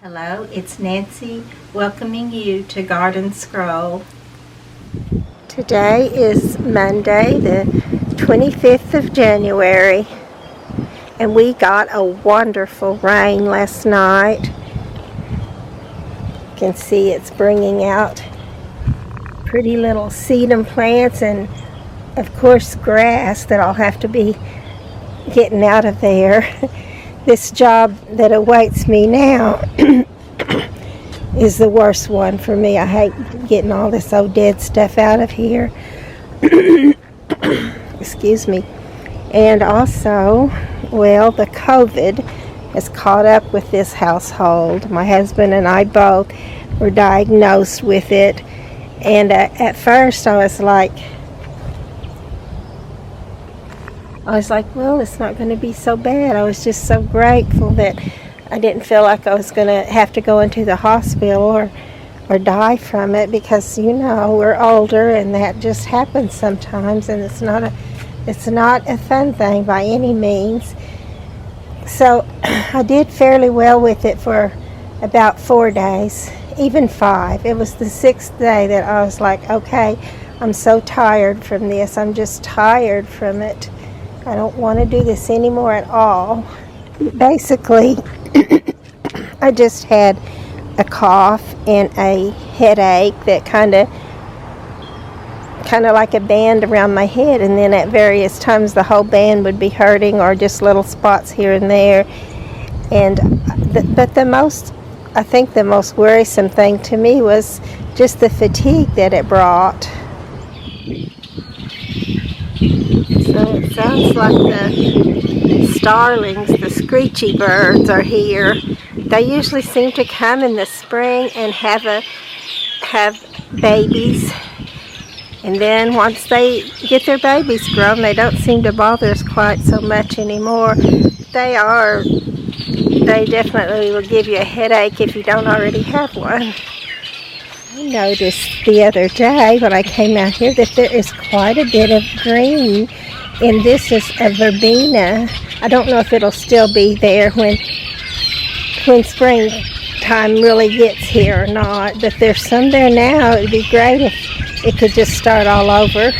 Hello, it's Nancy welcoming you to Garden Scroll. Today is Monday, the 25th of January, and we got a wonderful rain last night. You can see it's bringing out pretty little sedum plants and, of course, grass that I'll have to be getting out of there. This job that awaits me now is the worst one for me. I hate getting all this old dead stuff out of here. Excuse me. And also, the COVID has caught up with this household. My husband and I both were diagnosed with it. And at first I was like, well, it's not going to be so bad. I was just so grateful that I didn't feel like I was going to have to go into the hospital or die from it, because, we're older and that just happens sometimes, and it's not a fun thing by any means. So I did fairly well with it for about 4 days, even 5. It was the 6th day that I was like, okay, I'm so tired from this. I'm just tired from it. I don't want to do this anymore at all. Basically, I just had a cough and a headache that kind of like a band around my head, and then at various times the whole band would be hurting, or just little spots here and there. And but the most worrisome thing to me was just the fatigue that it brought. So it sounds like the starlings, the screechy birds, are here. They usually seem to come in the spring and have babies. And then once they get their babies grown, they don't seem to bother us quite so much anymore. They definitely will give you a headache if you don't already have one. I noticed the other day when I came out here that there is quite a bit of green, and this is a verbena. I don't know if it'll still be there when springtime really gets here or not, but there's some there now. It would be great if it could just start all over.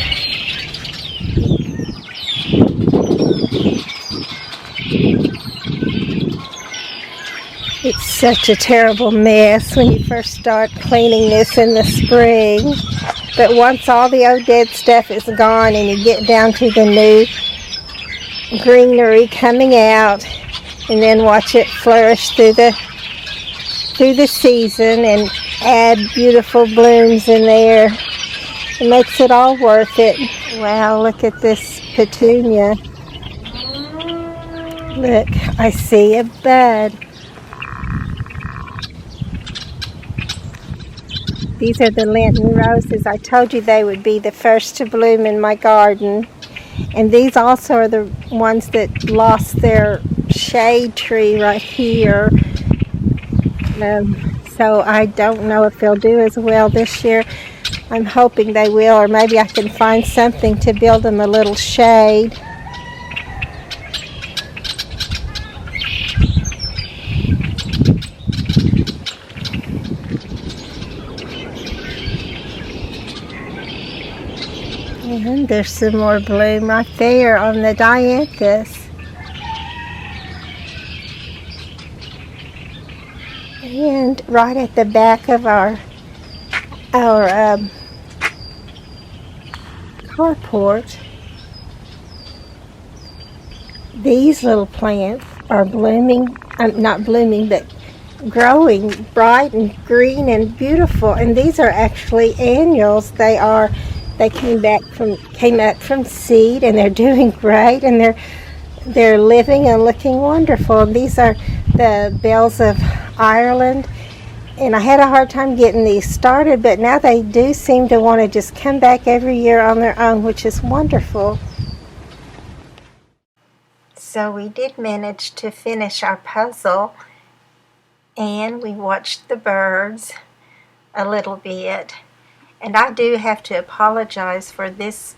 It's such a terrible mess when you first start cleaning this in the spring. But once all the old dead stuff is gone and you get down to the new greenery coming out, and then watch it flourish through the season and add beautiful blooms in there, it makes it all worth it. Wow, look at this petunia. Look, I see a bud. These are the Lenten roses. I told you they would be the first to bloom in my garden. And these also are the ones that lost their shade tree right here. So I don't know if they'll do as well this year. I'm hoping they will, or maybe I can find something to build them a little shade. And there's some more bloom right there on the dianthus. And right at the back of our carport, these little plants are blooming, not blooming, but growing bright and green and beautiful. And these are actually annuals. They came up from seed, and they're doing great, and they're living and looking wonderful. And these are the bells of Ireland, and I had a hard time getting these started, but now they do seem to want to just come back every year on their own, which is wonderful. So we did manage to finish our puzzle, and we watched the birds a little bit. And I do have to apologize for this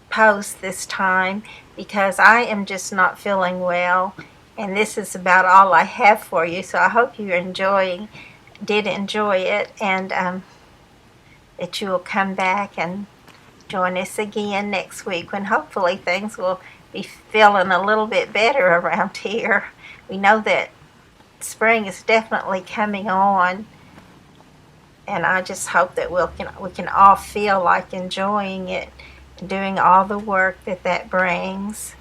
post this time, because I am just not feeling well, And this is about all I have for you. So I hope you did enjoy it, and that you will come back and join us again next week when hopefully things will be feeling a little bit better around here. We know that spring is definitely coming on, and I just hope that we can all feel like enjoying it and doing all the work that brings.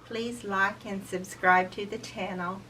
Please like and subscribe to the channel.